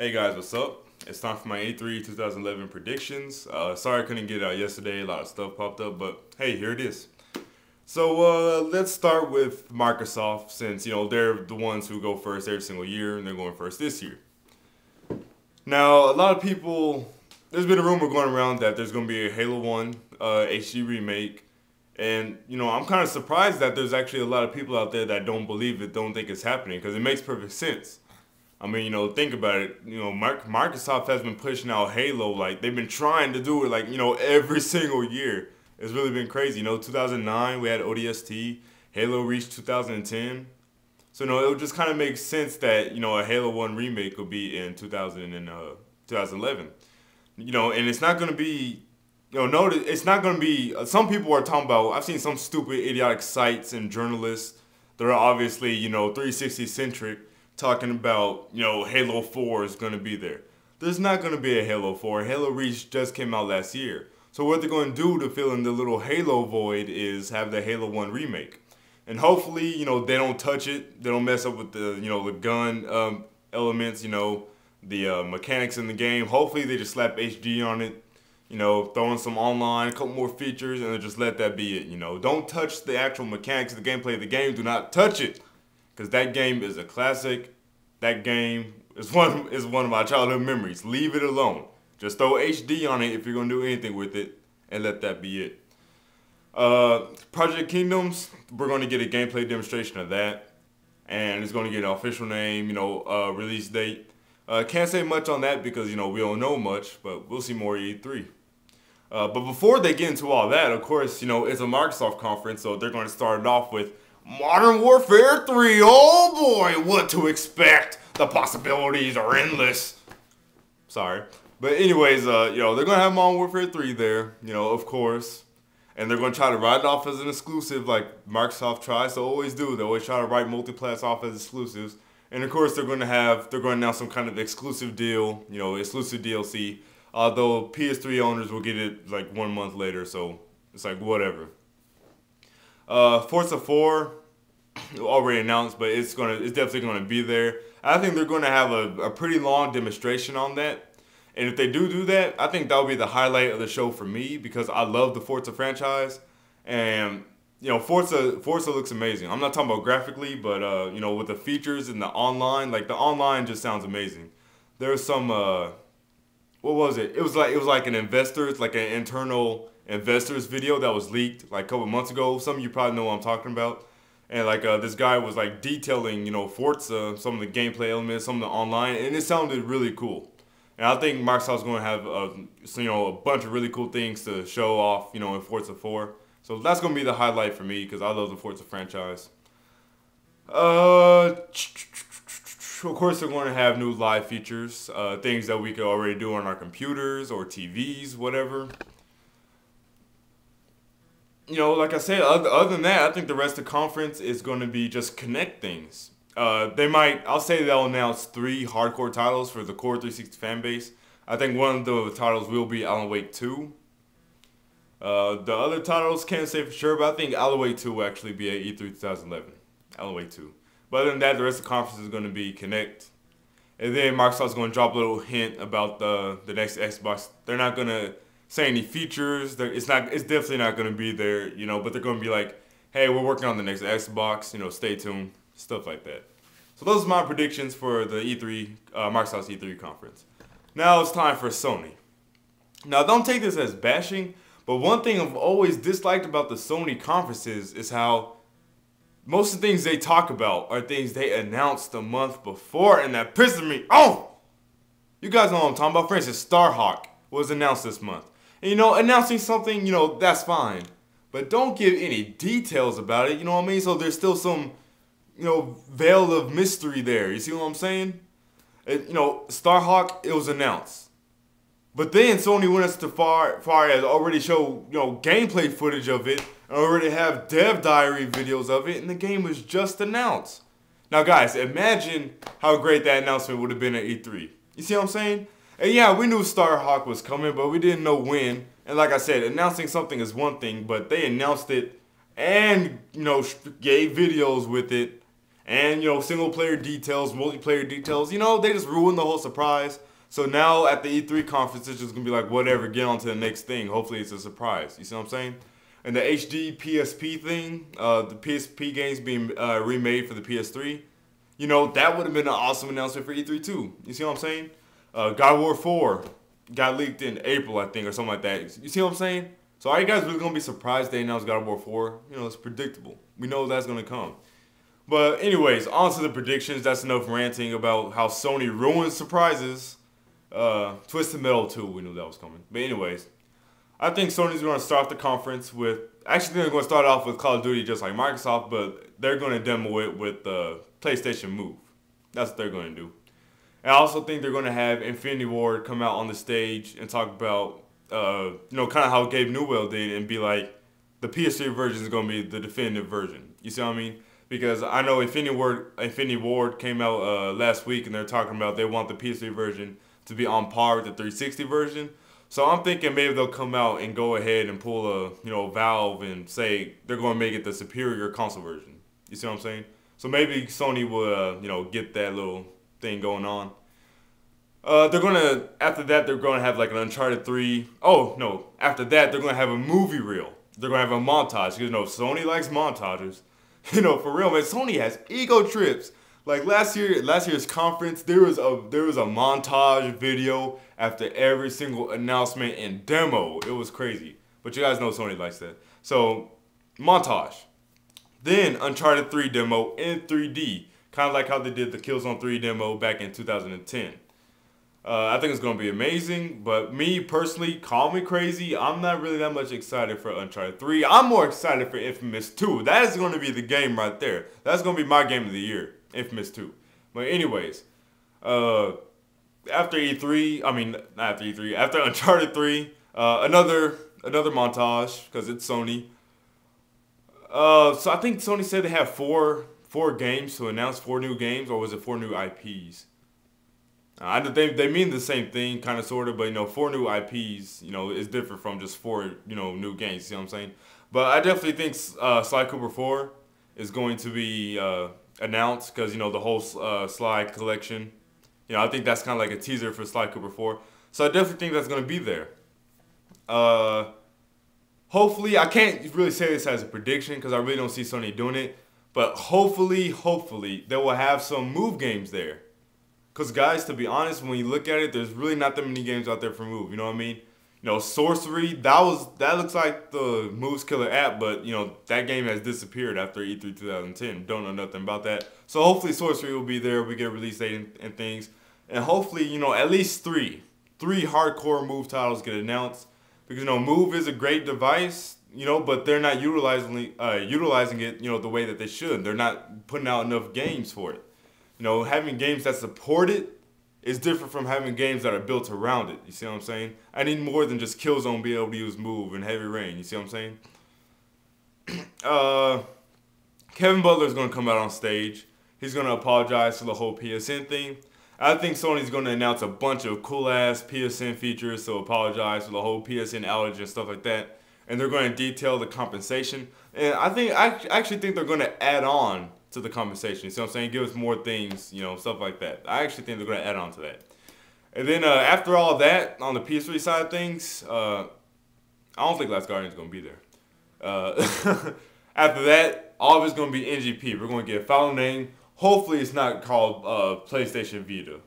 Hey guys, what's up? It's time for my E3 2011 predictions. Sorry I couldn't get it out yesterday. A lot of stuff popped up, but hey, here it is. So let's start with Microsoft, since they're the ones who go first every single year, and they're going first this year. Now, a lot of people, there's been a rumor going around that there's going to be a Halo 1 HD remake, and I'm kind of surprised that there's actually a lot of people out there that don't believe it, don't think it's happening, because it makes perfect sense. I mean, think about it. Microsoft has been pushing out Halo. Like, they've been trying to do it, like, every single year. It's really been crazy. 2009, we had ODST. Halo reached 2010. So, it would just kind of make sense that, a Halo 1 remake would be in 2011. And it's not going to be, it's not going to be, some people are talking about, I've seen some stupid, idiotic sites and journalists that are obviously, 360-centric, talking about, Halo 4 is going to be there. There's not going to be a Halo 4. Halo Reach just came out last year. So what they're going to do to fill in the little Halo void is have the Halo 1 remake. And hopefully, they don't touch it. They don't mess up with the, the gun elements, the mechanics in the game. Hopefully they just slap HD on it, throw in some online, a couple more features, and then just let that be it, Don't touch the actual mechanics of the gameplay of the game. Do not touch it. Because that game is a classic. That game is one of my childhood memories. Leave it alone. Just throw HD on it if you're going to do anything with it, and let that be it. Project Kingdoms, we're going to get a gameplay demonstration of that. And it's going to get an official name, release date. Can't say much on that because, we don't know much, but we'll see more at E3. But before they get into all that, of course, it's a Microsoft conference, so they're going to start it off with Modern Warfare 3, oh boy, what to expect. The possibilities are endless. Sorry. But anyways, they're going to have Modern Warfare 3 there, of course. And they're going to try to write it off as an exclusive like Microsoft tries to always do. They always try to write multiplats off as exclusives. And of course, they're going to announce some kind of exclusive deal, exclusive DLC. Although PS3 owners will get it like 1 month later, so it's like whatever. Forza 4 already announced, but it's definitely gonna be there. I think they're gonna have a pretty long demonstration on that. And if they do that, I think that'll be the highlight of the show for me because I love the Forza franchise. And Forza looks amazing. I'm not talking about graphically, but with the features and the online, like the online just sounds amazing. There's some what was it? It was like an investors, like an internal investors video that was leaked like a couple months ago. Some of you probably know what I'm talking about. And like this guy was like detailing, Forza, some of the gameplay elements, some of the online, and it sounded really cool. And I think Microsoft's going to have a bunch of really cool things to show off, in Forza 4. So that's going to be the highlight for me because I love the Forza franchise. Of course, they're going to have new live features, things that we could already do on our computers or TVs, whatever. Like I said, other than that, I think the rest of the conference is going to be just connect things. I'll say they'll announce 3 hardcore titles for the core 360 fan base. I think one of the titles will be Alan Wake 2. The other titles can't say for sure, but I think Alan Wake 2 will actually be at E3 2011. Alan Wake 2. But other than that, the rest of the conference is going to be Connect. And then Microsoft's going to drop a little hint about the next Xbox. They're not going to say any features. It's definitely not going to be there, but they're going to be like, hey, we're working on the next Xbox, stay tuned, stuff like that. So those are my predictions for the Microsoft's E3 conference. Now it's time for Sony. Now don't take this as bashing, but one thing I've always disliked about the Sony conferences is how most of the things they talk about are things they announced the month before, and that pisses me off. You guys know what I'm talking about. For instance, Starhawk was announced this month. And, announcing something, that's fine. But don't give any details about it, you know what I mean? So there's still some, veil of mystery there. You see what I'm saying? Starhawk, it was announced. But then Sony went as far as already show, gameplay footage of it. And already have dev diary videos of it. And the game was just announced. Now, guys, imagine how great that announcement would have been at E3. You see what I'm saying? And yeah, we knew Starhawk was coming, but we didn't know when. And like I said, announcing something is one thing, but they announced it and, gave videos with it And, you know, single player details, multiplayer details, you know, they just ruin the whole surprise. So now at the E3 conference, it's just going to be like, whatever, get on to the next thing. Hopefully it's a surprise. You see what I'm saying? And the HD PSP thing, the PSP games being remade for the PS3, you know, that would have been an awesome announcement for E3 too. You see what I'm saying? God of War 4 got leaked in April, I think, or something like that. You see what I'm saying? So are you guys really going to be surprised they announced God of War 4? You know, it's predictable. We know that's going to come. But anyways, on to the predictions. That's enough ranting about how Sony ruins surprises. Twisted Metal 2, we knew that was coming. But anyways, I think Sony's going to start the conference with... Actually, they're going to start off with Call of Duty just like Microsoft, but they're going to demo it with the PlayStation Move. That's what they're going to do. And I also think they're going to have Infinity Ward come out on the stage and talk about, you know, kind of how Gabe Newell did and be like, the PS3 version is going to be the definitive version. You see what I mean? Because I know Infinity Ward came out last week, and they're talking about they want the PS3 version to be on par with the 360 version. So I'm thinking maybe they'll come out and go ahead and pull a, you know, Valve and say they're going to make it the superior console version. You see what I'm saying? So maybe Sony will, you know, get that little thing going on. They're going to, after that, they're going to have like an Uncharted 3. Oh, no. After that, they're going to have a movie reel. They're going to have a montage. Because, you know, Sony likes montages. You know, for real, man, Sony has ego trips. Like last year's conference, there was a montage video after every single announcement and demo. It was crazy. But you guys know Sony likes that. So, montage. Then Uncharted 3 demo in 3D. Kind of like how they did the Killzone 3 demo back in 2010. I think it's going to be amazing. But me, personally, call me crazy, I'm not really that much excited for Uncharted 3. I'm more excited for Infamous 2. That is going to be the game right there. That's going to be my game of the year. Infamous 2. But anyways, after E3, I mean, not after E3, after Uncharted 3, another montage, because it's Sony. So I think Sony said they have four games to announce, 4 new games, or was it 4 new IPs? They mean the same thing, kind of, sort of, but, you know, 4 new IPs, you know, is different from just 4, you know, new games, you see what I'm saying? But I definitely think Sly Cooper 4 is going to be announced, because, you know, the whole Sly collection, you know, I think that's kind of like a teaser for Sly Cooper 4. So I definitely think that's going to be there. Hopefully, I can't really say this as a prediction, because I really don't see Sony doing it, but hopefully, they will have some Move games there. Because, guys, to be honest, when you look at it, there's really not that many games out there for Move, you know what I mean? You know, Sorcery, that looks like the Move's killer app, but, you know, that game has disappeared after E3 2010. Don't know nothing about that. So hopefully Sorcery will be there. We get a release date and things. And hopefully, you know, at least three hardcore Move titles get announced. Because, you know, Move is a great device, you know, but they're not utilizing it, you know, the way that they should. They're not putting out enough games for it. You know, having games that support it is different from having games that are built around it. You see what I'm saying? I need more than just Killzone be able to use Move and Heavy Rain. You see what I'm saying? Kevin Butler's going to come out on stage. He's going to apologize for the whole PSN thing. I think Sony's going to announce a bunch of cool-ass PSN features, so apologize for the whole PSN outage and stuff like that. And they're going to detail the compensation. And I actually think they're going to add on to the compensation. You see what I'm saying? Give us more things, you know, stuff like that. I actually think they're going to add on to that. And then after all that, on the PS3 side of things, I don't think Last Guardian is going to be there. After that, all of it's going to be NGP. We're going to get a final name. Hopefully it's not called PlayStation Vita.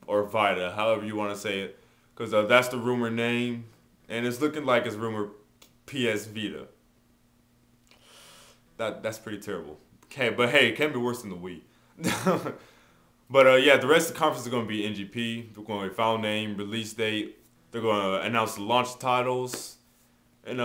Or Vita, however you want to say it. Because that's the rumor name. And it's looking like it's rumored PS Vita. That's pretty terrible. Okay, but hey, it can be worse than the Wii. But yeah, the rest of the conference is going to be NGP. They're going to file name, release date. They're going to announce the launch titles. And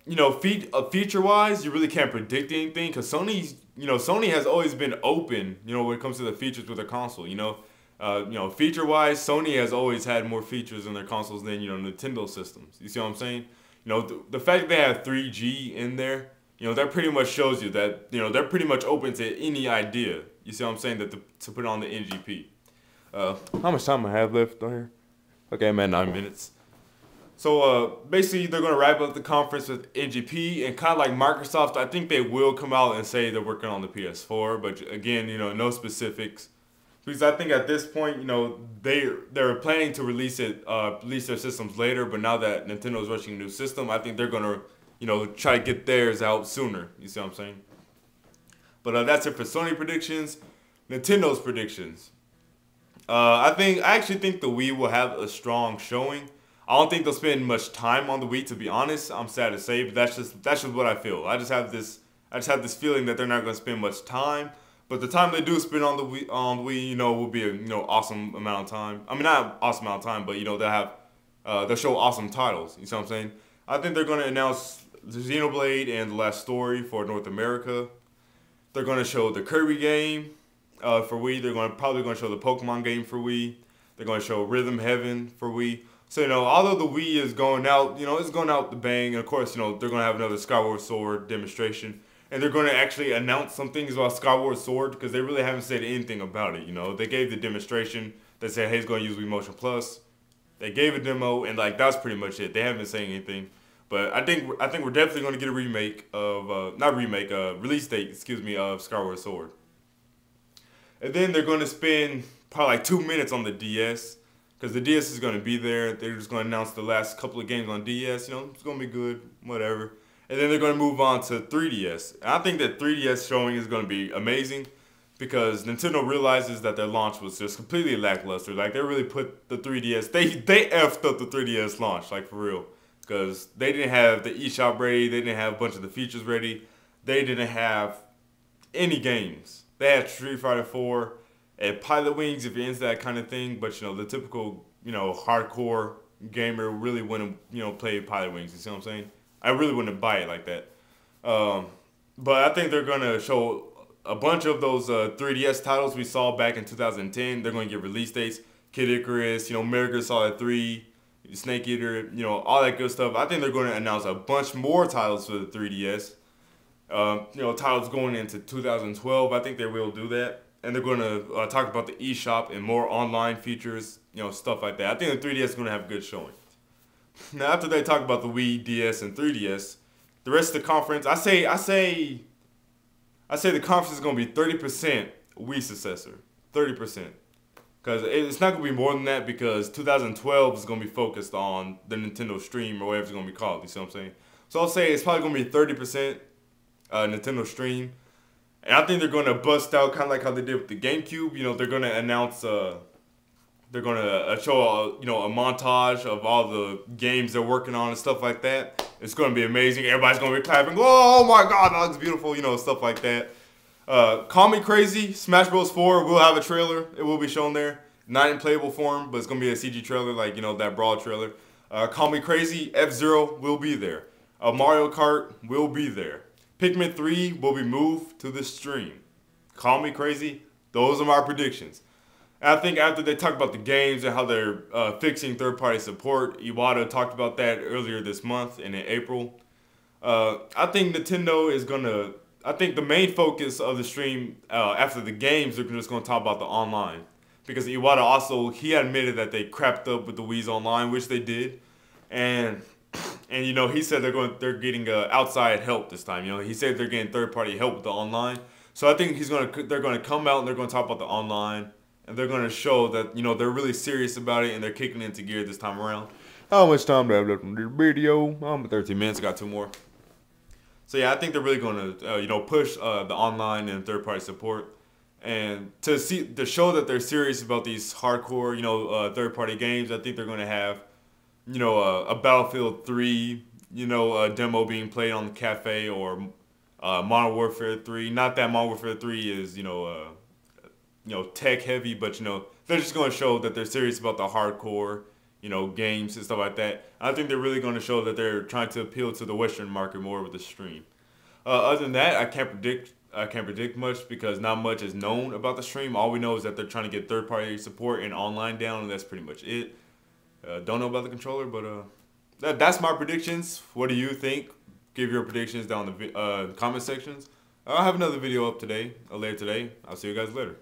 you know, feature-wise, you really can't predict anything because Sony has always been open. You know, when it comes to the features with their console. You know, feature-wise, Sony has always had more features in their consoles than, you know, Nintendo systems. You see what I'm saying? You know, the fact that they have 3G in there, you know, that pretty much shows you that, you know, they're pretty much open to any idea. You see what I'm saying? That to put on the NGP. How much time I have left on here? Okay, I'm at 9 minutes. So basically, they're going to wrap up the conference with NGP, and kind of like Microsoft, I think they will come out and say they're working on the PS4, but again, no specifics. Because I think at this point, they're planning to release their systems later, but now that Nintendo's rushing a new system, I think they're gonna, try to get theirs out sooner. You see what I'm saying? But that's it for Sony predictions. Nintendo's predictions. I actually think the Wii will have a strong showing. I don't think they'll spend much time on the Wii, to be honest. I'm sad to say, but that's just what I feel. I just have this feeling that they're not going to spend much time. But the time they do spend on the Wii, will be a awesome amount of time. I mean, not an awesome amount of time, but they'll show awesome titles. You see what I'm saying? I think they're going to announce the Xenoblade and The Last Story for North America. They're going to show the Kirby game for Wii. They're probably going to show the Pokemon game for Wii. They're going to show Rhythm Heaven for Wii. So, although the Wii is going out, it's going out the bang. And of course, they're going to have another Skyward Sword demonstration. And they're going to actually announce some things about Skyward Sword because they really haven't said anything about it, They gave the demonstration. They said, hey, it's going to use Wii Motion Plus. They gave a demo, and, that's pretty much it. They haven't been saying anything. But I think we're definitely going to get a remake of, release date, of Skyward Sword. And then they're going to spend probably 2 minutes on the DS. Because the DS is going to be there. They're just going to announce the last couple of games on DS. It's going to be good, whatever. And then they're going to move on to 3DS. And I think that 3DS showing is going to be amazing because Nintendo realizes that their launch was just completely lackluster. They really put the 3DS, they effed up the 3DS launch, for real. Because they didn't have the eShop ready. They didn't have a bunch of the features ready. They didn't have any games. They had Street Fighter 4 and Pilot Wings if you're into that kind of thing. But, the typical, hardcore gamer really wouldn't, play Pilot Wings. You see what I'm saying? I really wouldn't buy it like that. But I think they're going to show a bunch of those 3DS titles we saw back in 2010. They're going to get release dates. Kid Icarus, Metal Gear Solid 3, Snake Eater, all that good stuff. I think they're going to announce a bunch more titles for the 3DS. Titles going into 2012. I think they will do that. And they're going to talk about the eShop and more online features, stuff like that. I think the 3DS is going to have a good showing. Now, after they talk about the Wii, DS, and 3DS, the rest of the conference, I say the conference is going to be 30% Wii successor. 30%. Because it's not going to be more than that because 2012 is going to be focused on the Nintendo Stream or whatever it's going to be called. You see what I'm saying? So I'll say it's probably going to be 30% Nintendo Stream. And I think they're going to bust out kind of like how they did with the GameCube. They're going to announce... They're going to show, a montage of all the games they're working on and stuff like that. It's going to be amazing. Everybody's going to be clapping. Oh, my God, that looks beautiful, stuff like that. Call Me Crazy, Smash Bros. 4 will have a trailer. It will be shown there. Not in playable form, but it's going to be a CG trailer, that Brawl trailer. Call Me Crazy, F-Zero will be there. Mario Kart will be there. Pikmin 3 will be moved to the stream. Call Me Crazy, those are my predictions. And I think after they talk about the games and how they're fixing third-party support, Iwata talked about that earlier this month and in April. I think Nintendo is going to... I think the main focus of the stream after the games, they're just going to talk about the online. Because Iwata also, he admitted that they crapped up with the Wii's Online, which they did. And he said they're getting outside help this time. He said they're getting third-party help with the online. So I think they're going to come out and they're going to talk about the online. And they're going to show that, they're really serious about it and they're kicking into gear this time around. How much time do I have left on this video? I'm at 13 minutes. I got 2 more. So, yeah, I think they're really going to, push the online and third-party support. And to show that they're serious about these hardcore, third-party games, I think they're going to have, a Battlefield 3, demo being played on the cafe or Modern Warfare 3. Not that Modern Warfare 3 is, tech heavy, but they're just going to show that they're serious about the hardcore, games and stuff like that. I think they're really going to show that they're trying to appeal to the Western market more with the stream. Other than that, I can't predict much because not much is known about the stream. All we know is that they're trying to get third-party support and online down, and that's pretty much it. Don't know about the controller, but that's my predictions. What do you think? Give your predictions down in the comment sections. I'll have another video up later today. I'll see you guys later.